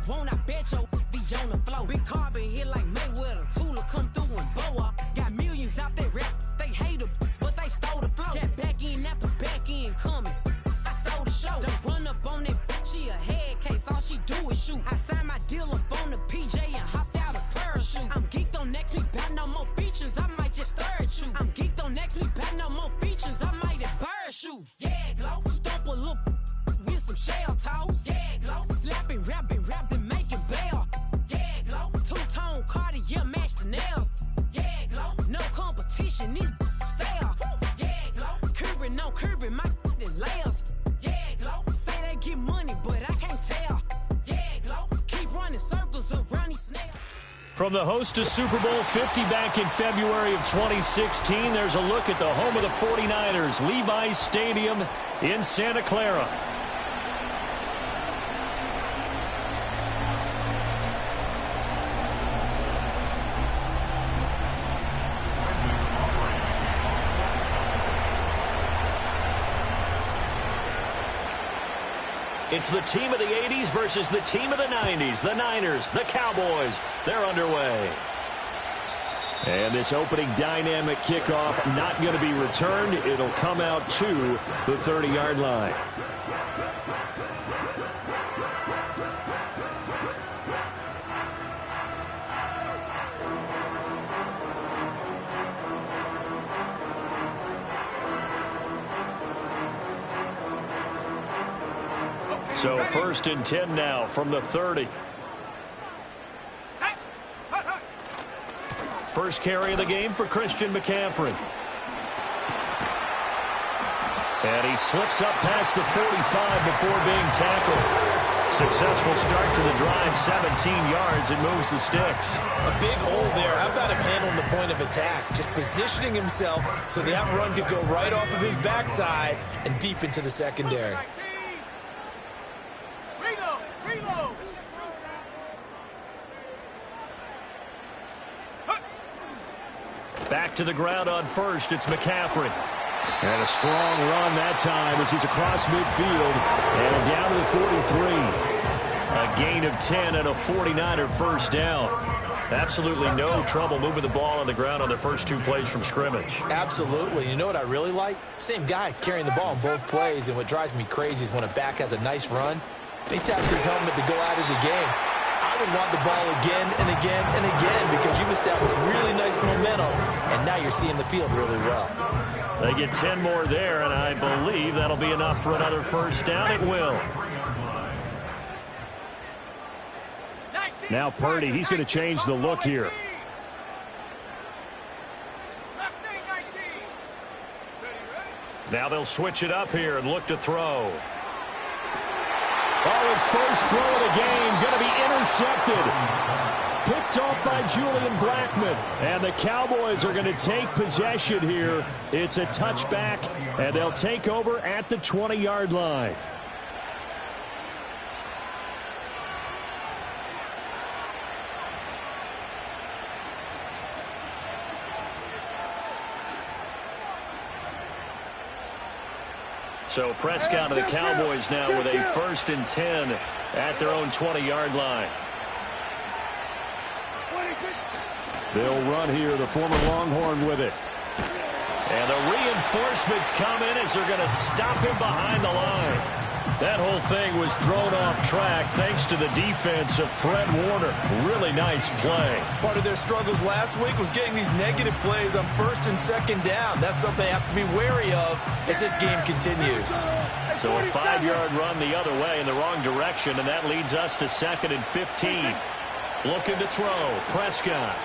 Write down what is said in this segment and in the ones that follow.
want, I bet your be on the floor. Big carbon hit like Mayweather. Tula come through and blow up. Got millions out there rap. They hate her, but they stole the flow. Got back in after back in coming. I stole the show. Don't run up on that bitch. She a head case. All she do is shoot. I signed my deal up on the PJ and hopped out a parachute. I'm geeked on next week. Back no more features. I might just stare at you. I'm geeked on next week. Back no more features. I might embarrass you. Yeah, glow. Stomp a little with some shell toes. Yeah, glow. Slapping, rapping, making bail. Yeah, glow. Two-tone Cartier match the nails. Yeah, glow. No competition, these stale. Yeah, glow. Curbing, no curbing, my layers. Yeah, glow. Say they get money, but I can't tell. Yeah, glow. Keep running circles around these snails. From the host to Super Bowl 50 back in February of 2016, there's a look at the home of the 49ers, Levi's Stadium in Santa Clara. It's the team of the 80s versus the team of the 90s. The Niners, the Cowboys, they're underway. And this opening dynamic kickoff not going to be returned. It'll come out to the 30-yard line. So 1st and 10 now from the 30. First carry of the game for Christian McCaffrey. And he slips up past the 45 before being tackled. Successful start to the drive, 17 yards, and moves the sticks. A big hole there. How about him handling the point of attack? Just positioning himself so that run could go right off of his backside and deep into the secondary. Back to the ground on first, it's McCaffrey. And a strong run that time as he's across midfield and down to the 43. A gain of 10 and a 49er first down. Absolutely no trouble moving the ball on the ground on the first two plays from scrimmage. Absolutely. You know what I really like? Same guy carrying the ball in both plays, and what drives me crazy is when a back has a nice run, he taps his helmet to go out of the game. I would want the ball again and again and again because you've established really nice momentum, and now you're seeing the field really well. They get 10 more there, and I believe that'll be enough for another first down. It will. Now Purdy, he's going to change the look here. Now they'll switch it up here and look to throw. Oh, his first throw of the game going to be intercepted. Picked off by Julian Blackmon. And the Cowboys are going to take possession here. It's a touchback, and they'll take over at the 20-yard line. So Prescott of the Cowboys now with a 1st and 10 at their own 20-yard line. They'll run here, the former Longhorn with it. And the reinforcements come in as they're going to stop him behind the line. That whole thing was thrown off track thanks to the defense of Fred Warner. Really nice play. Part of their struggles last week was getting these negative plays on 1st and 2nd down. That's something they have to be wary of as this game continues. So a 5-yard run the other way in the wrong direction, and that leads us to 2nd and 15. Looking to throw. Prescott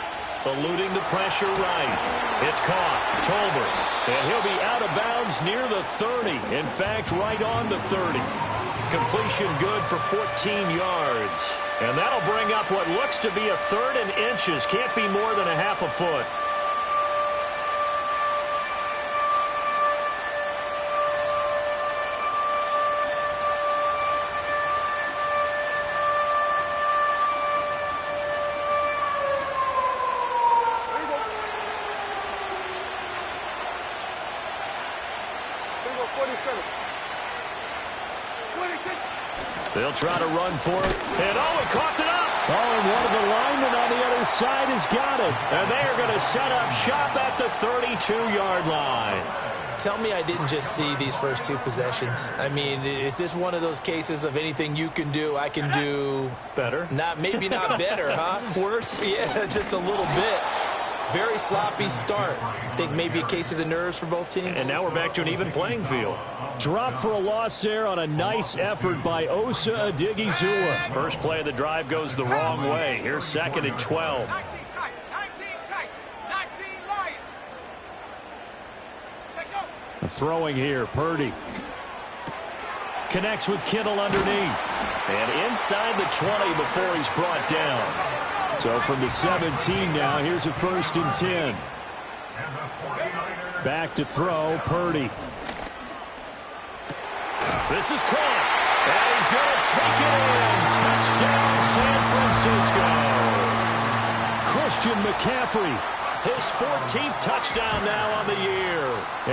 eluding the pressure right. It's caught. Tolbert. And he'll be out of bounds near the 30. In fact, right on the 30. Completion good for 14 yards. And that'll bring up what looks to be a 3rd and inches. Can't be more than a half a foot. They'll try to run for it. And, he caught it up. Oh, and one of the linemen on the other side has got it. And they are going to set up shop at the 32-yard line. Tell me I didn't just see these first two possessions. I mean, is this one of those cases of anything you can do, I can do better? Maybe not better, huh? Worse? Yeah, just a little bit. Very sloppy start. I think maybe a case of the nerves for both teams. And now we're back to an even playing field. Drop for a loss there on a nice effort by Osa Odighizuwa. First play of the drive goes the wrong way. Here's 2nd and 12. 19 line. Throwing here, Purdy. Connects with Kittle underneath. And inside the 20 before he's brought down. So from the 17 now, here's a 1st and 10. Back to throw, Purdy. This is caught. And he's going to take it in. Touchdown, San Francisco. Christian McCaffrey. His 14th touchdown now on the year.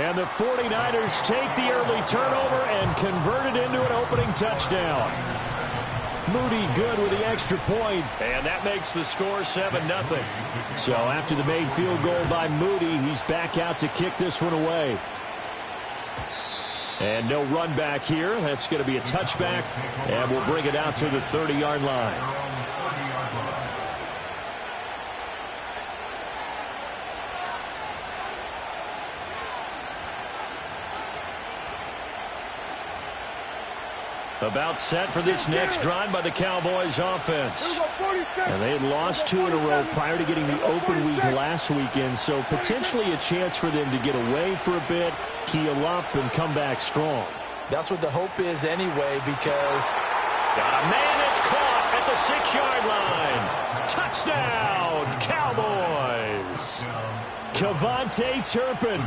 And the 49ers take the early turnover and convert it into an opening touchdown. Moody good with the extra point. And that makes the score 7-0. So after the made field goal by Moody, he's back out to kick this one away. And no run back here. That's going to be a touchback. And we'll bring it out to the 30-yard line. About set for this next drive by the Cowboys offense. And they had lost 2 in a row prior to getting the open week last weekend, so potentially a chance for them to get away for a bit, heal up, and come back strong. That's what the hope is anyway, because got a man that's caught at the 6-yard line. Touchdown, Cowboys. KaVontae Turpin,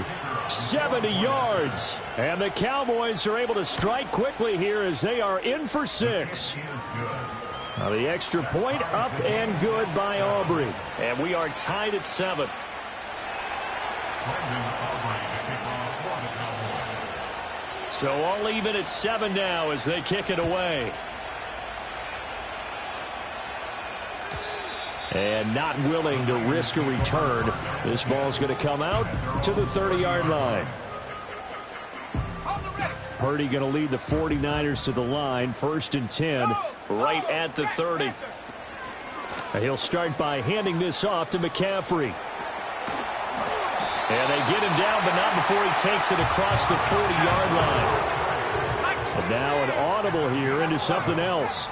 70 yards. And the Cowboys are able to strike quickly here as they are in for 6. Now the extra point up and good by Aubrey. And we are tied at 7. So all even at 7 now as they kick it away. And not willing to risk a return. This ball's going to come out to the 30-yard line. Purdy going to lead the 49ers to the line. 1st and 10. Right at the 30. And he'll start by handing this off to McCaffrey. And they get him down, but not before he takes it across the 40-yard line. And now an audible here into something else.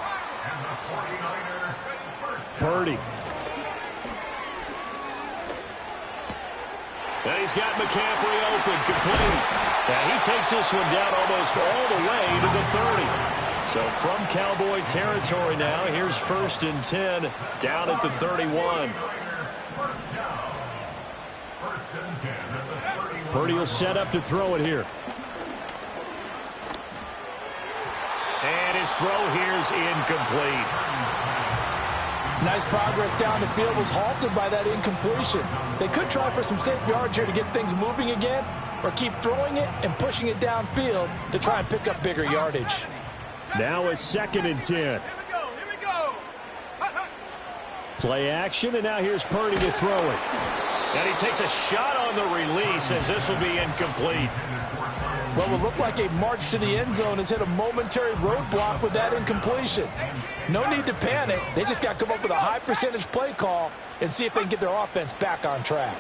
Purdy. And he's got McCaffrey open, complete. And he takes this one down almost all the way to the 30. So from Cowboy territory now, here's 1st and 10 down at the 31. Purdy will set up to throw it here. And his throw here's incomplete. nice progress down the field was halted by that incompletion. They could try for some safe yards here to get things moving again, or keep throwing it and pushing it downfield to try and pick up bigger yardage. Now a 2nd and 10. Here we go. Play action, and now here's Purdy to throw it. And he takes a shot on the release as this will be incomplete. What will look like a march to the end zone has hit a momentary roadblock with that incompletion. No need to panic. They just got to come up with a high percentage play call and see if they can get their offense back on track.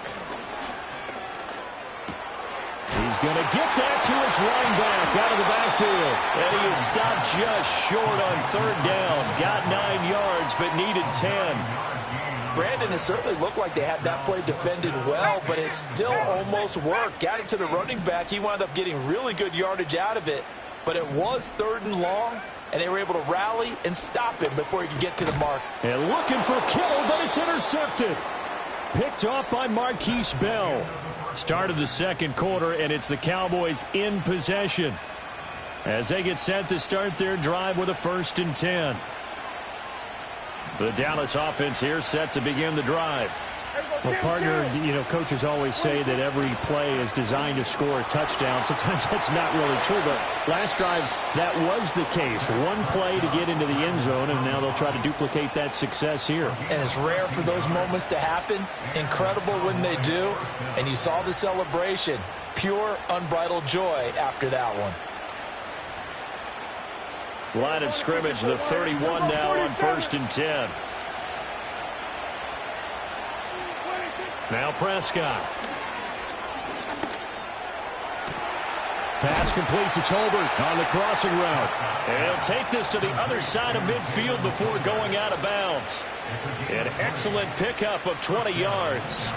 He's going to get that to his running back out of the backfield. And he is stopped just short on 3rd down. Got 9 yards, but needed 10. Brandon, it certainly looked like they had that play defended well, but it still almost worked. Got it to the running back. He wound up getting really good yardage out of it, but it was 3rd and long, and they were able to rally and stop him before he could get to the mark. And looking for Kittle, but it's intercepted. Picked off by Marquise Bell. Start of the 2nd quarter, and it's the Cowboys in possession as they get set to start their drive with a 1st and 10. The Dallas offense here set to begin the drive. Well, partner, you know, coaches always say that every play is designed to score a touchdown. Sometimes that's not really true, but last drive, that was the case. One play to get into the end zone, and now they'll try to duplicate that success here. And it's rare for those moments to happen. Incredible when they do. And you saw the celebration. Pure, unbridled joy after that one. Line of scrimmage, the 31 now on 1st and 10. Now Prescott. Pass complete to Tolbert on the crossing route. And he'll take this to the other side of midfield before going out of bounds. An excellent pickup of 20 yards.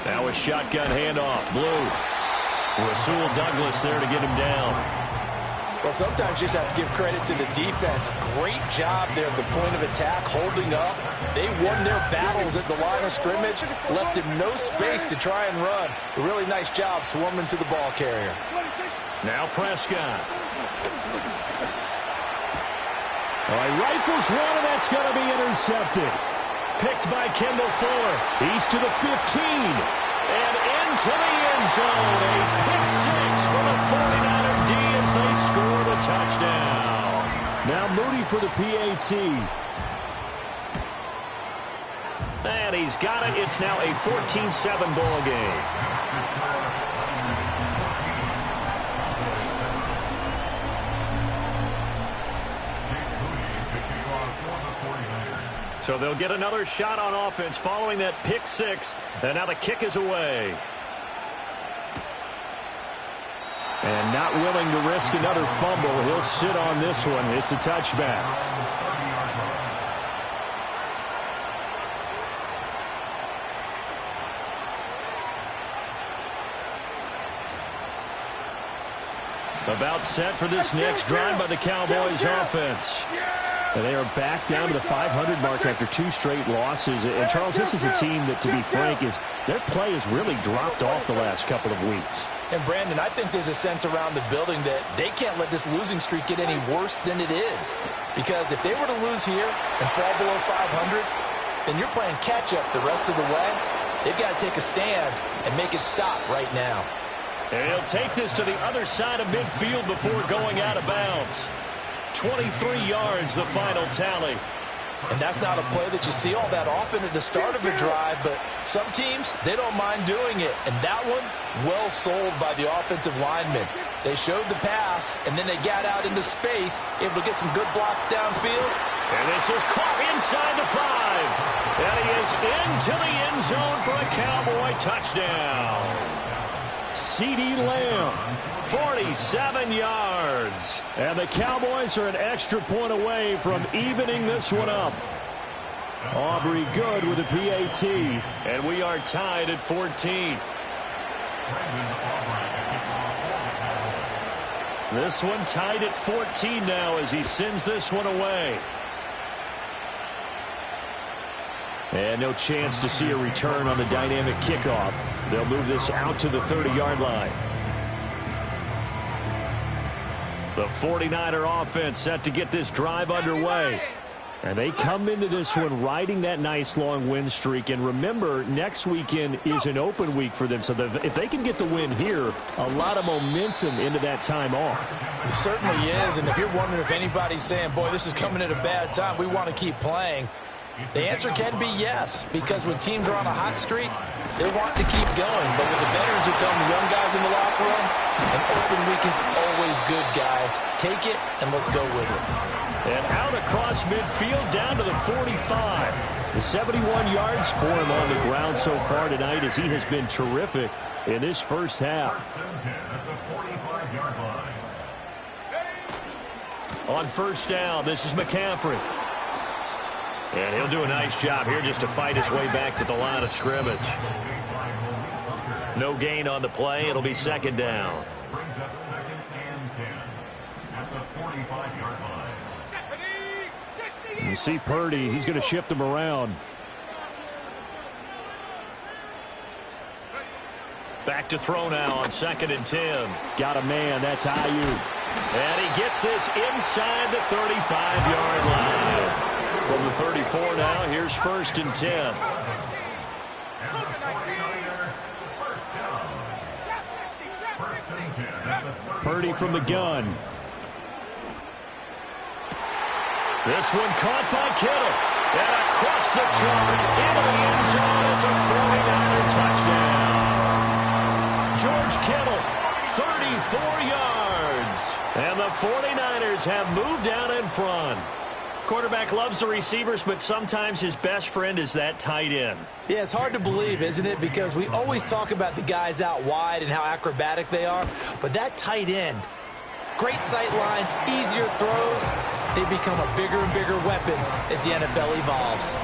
Now a shotgun handoff. Blue. Rasul Douglas there to get him down. Well, sometimes you just have to give credit to the defense. Great job there at the point of attack, holding up. They won their battles at the line of scrimmage, left him no space to try and run. A really nice job swarming to the ball carrier. Now Prescott. All right, rifles one, and that's going to be intercepted. Picked by Kendall Fuller. He's to the 15. And into the end zone. A pick six for the 49er D as they score the touchdown. Now Moody for the PAT. And he's got it. It's now a 14-7 ball game. So they'll get another shot on offense following that pick six. And now the kick is away. And not willing to risk another fumble. He'll sit on this one. It's a touchback. About set for this next drive by the Cowboys offense. And they are back down to the 500 mark after 2 straight losses. And, Charles, this is a team that, to be frank, their play has really dropped off the last couple of weeks. And, Brandon, I think there's a sense around the building that they can't let this losing streak get any worse than it is. Because if they were to lose here and fall below 500, then you're playing catch-up the rest of the way. They've got to take a stand and make it stop right now. And he'll take this to the other side of midfield before going out of bounds. 23 yards, the final tally. And that's not a play that you see all that often at the start of a drive, but some teams, they don't mind doing it. And that one, well sold by the offensive lineman. They showed the pass, and then they got out into space, able to get some good blocks downfield. And this is caught inside the 5. And he is into the end zone for a Cowboy touchdown. CeeDee Lamb, 47 yards. And the Cowboys are an extra point away from evening this one up. Aubrey Good with a PAT. And we are tied at 14. This one tied at 14 now as he sends this one away. And no chance to see a return on the dynamic kickoff. They'll move this out to the 30-yard line. The 49er offense set to get this drive underway. And they come into this one riding that nice long win streak. And remember, next weekend is an open week for them. So if they can get the win here, a lot of momentum into that time off. It certainly is. And if you're wondering if anybody's saying, boy, this is coming at a bad time, we want to keep playing, the answer can be yes, because when teams are on a hot streak, they want to keep going. But with the veterans who tell the young guys in the locker room, an open week is always good, guys. Take it, and let's go with it. And out across midfield, down to the 45. The 71 yards for him on the ground so far tonight as he has been terrific in this first half. On first down, this is McCaffrey. And he'll do a nice job here just to fight his way back to the line of scrimmage. No gain on the play. It'll be second down. You see Purdy. He's going to shift him around. Back to throw now on 2nd and 10. Got a man. That's Ayuk. And he gets this inside the 35-yard line. From the 34 now, here's 1st and 10. Purdy from the gun. This one caught by Kittle. And across the chalk into the end zone. It's a 49er touchdown. George Kittle, 34 yards. And the 49ers have moved out in front. Quarterback loves the receivers, but sometimes his best friend is that tight end. Yeah, it's hard to believe, isn't it? Because we always talk about the guys out wide and how acrobatic they are. But that tight end, great sight lines, easier throws. They become a bigger and bigger weapon as the NFL evolves.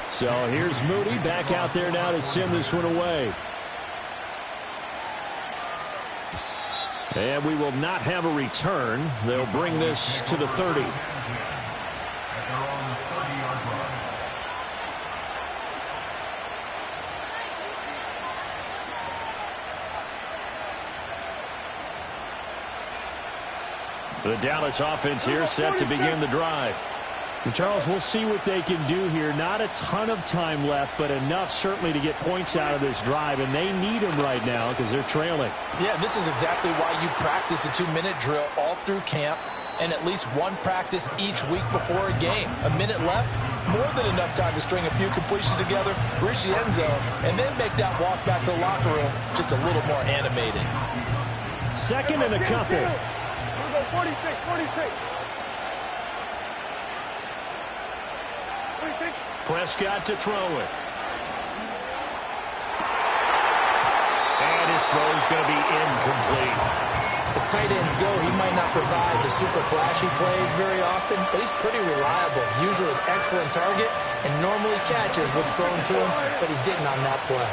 So here's Moody back out there now to send this one away. And we will not have a return. They'll bring this to the 30. The Dallas offense here set to begin the drive. And Charles, we'll see what they can do here. Not a ton of time left, but enough certainly to get points out of this drive, and they need them right now because they're trailing. Yeah, this is exactly why you practice a 2-minute drill all through camp and at least one practice each week before a game. A minute left, more than enough time to string a few completions together, reach the end zone, and then make that walk back to the locker room just a little more animated. 2nd and a couple. Here we go, 46. Prescott to throw it. And his throw is going to be incomplete. As tight ends go, he might not provide the super flashy plays very often, but he's pretty reliable, usually an excellent target, and normally catches what's thrown to him, but he didn't on that play.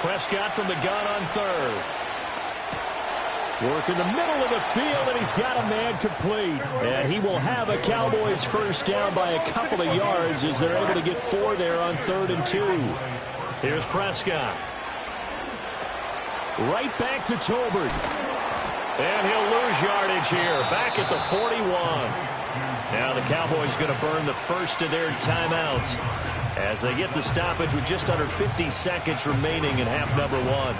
Prescott from the gun on 3rd. Work in the middle of the field, and he's got a man complete. And he will have a Cowboys first down by a couple of yards as they're able to get 4 there on 3rd and 2. Here's Prescott. Right back to Tolbert. And he'll lose yardage here, back at the 41. Now the Cowboys going to burn the first of their timeouts as they get the stoppage with just under 50 seconds remaining in half number 1.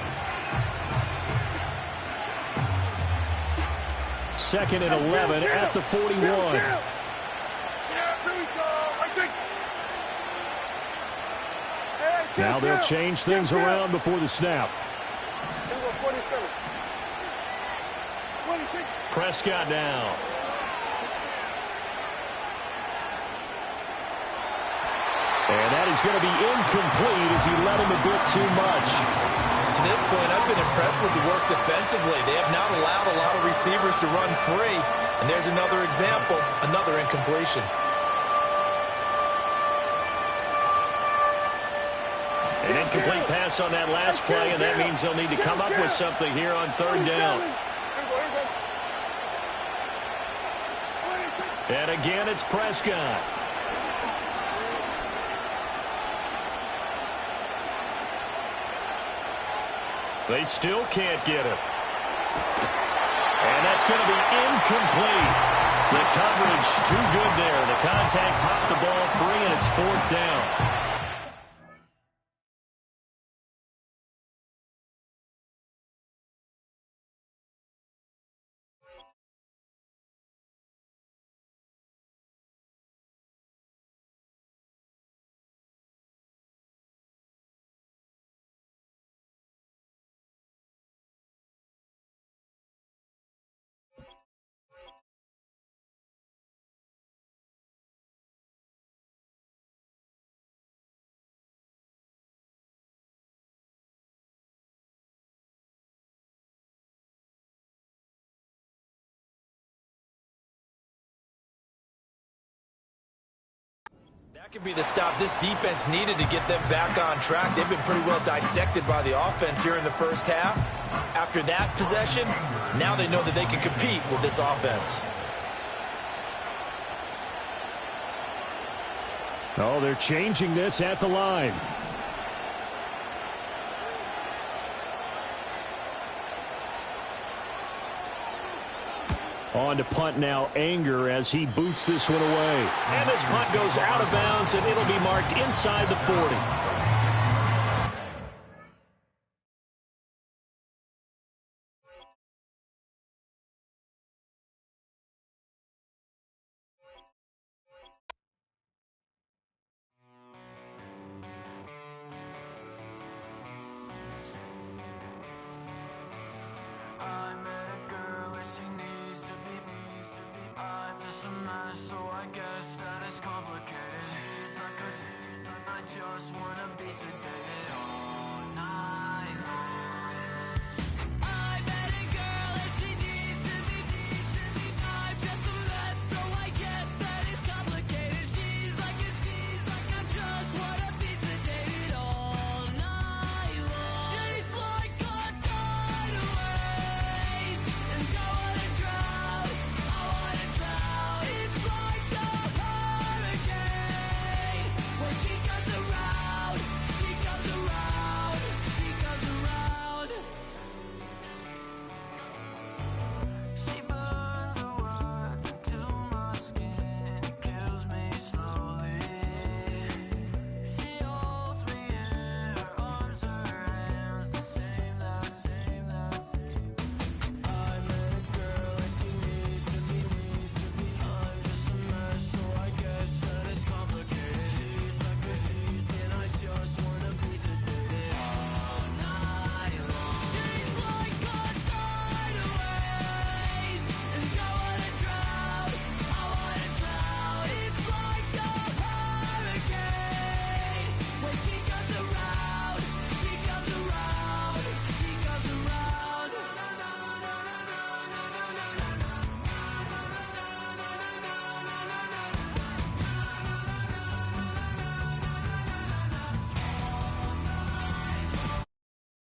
2nd and 11 at the 41. Now they'll change things around before the snap. Prescott now. And that is going to be incomplete as he led him a bit too much. To this point, I've been impressed with the work defensively. They have not allowed a lot of receivers to run free. And there's another example, another incompletion. An incomplete pass on that last play, and that means they'll need to come up with something here on 3rd down. And again, it's Prescott. They still can't get it. And that's going to be incomplete. The coverage too good there. The contact popped the ball free, and it's 4th down. That could be the stop this defense needed to get them back on track. They've been pretty well dissected by the offense here in the first half. After that possession, now they know that they can compete with this offense. Oh, they're changing this at the line. On to punt now, Anger, as he boots this one away. And this punt goes out of bounds, and it'll be marked inside the 40.